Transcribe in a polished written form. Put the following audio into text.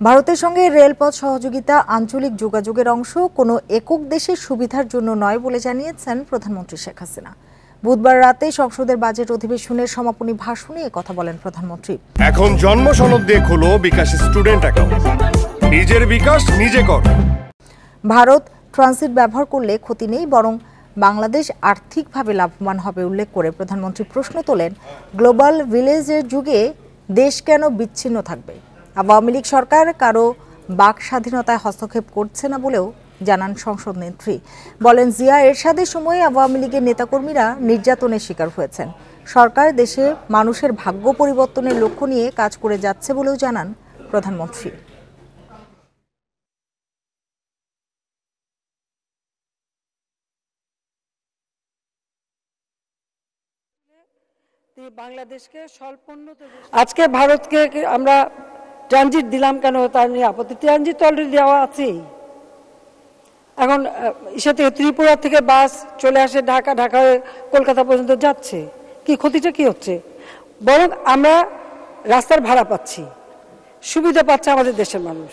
ভারতের সঙ্গে রেলপথ সহযোগিতা আঞ্চলিক যোগাযোগের অংশ, কোনো একক দেশের সুবিধার জন্য নয় বলে জানিয়েছেন প্রধানমন্ত্রী শেখ হাসিনা। বুধবার রাতে সংসদের বাজেট অধিবেশনের সমাপনী ভাষণে কথা বলেন প্রধানমন্ত্রী। এখন জন্ম সনদ দিয়ে খোলো বিকাশ স্টুডেন্ট অ্যাকাউন্ট, নিজের বিকাশ নিজে কর। ভারত ট্রানজিট ব্যবহার করলে ক্ষতি নেই, বরং বাংলাদেশ আর্থিকভাবে লাভবান হবে উল্লেখ করে প্রধানমন্ত্রী প্রশ্ন তোলেন, গ্লোবাল ভিলেজের যুগে দেশ কেন বিচ্ছিন্ন থাকবে? আওয়ামী লীগ সরকার কারো বাক স্বাধীনতায় হস্তক্ষেপ করছে না বলেও জানান সংসদ নেত্রী। বলেন, জিয়া এরশাদের সময় আওয়ামী লীগের নেতাকর্মীরা নির্যাতনের শিকার হয়েছেন। সরকার দেশে মানুষের ভাগ্য পরিবর্তনের লক্ষ্য নিয়ে কাজ করে যাচ্ছে বলেও জানান প্রধানমন্ত্রী। বাংলাদেশকে আজকে ভারতকে আমরা ট্রানজিট দিলাম কেন, তার নিয়ে আপত্তি। ট্রানজিট অলরেডি দেওয়া আছেই। এখন ইসে থেকে ত্রিপুরা থেকে বাস চলে আসে ঢাকা, ঢাকা হয়ে কলকাতা পর্যন্ত যাচ্ছে। কি ক্ষতিটা কি হচ্ছে? বরং আমরা রাস্তার ভাড়া পাচ্ছি, সুবিধা পাচ্ছে আমাদের দেশের মানুষ।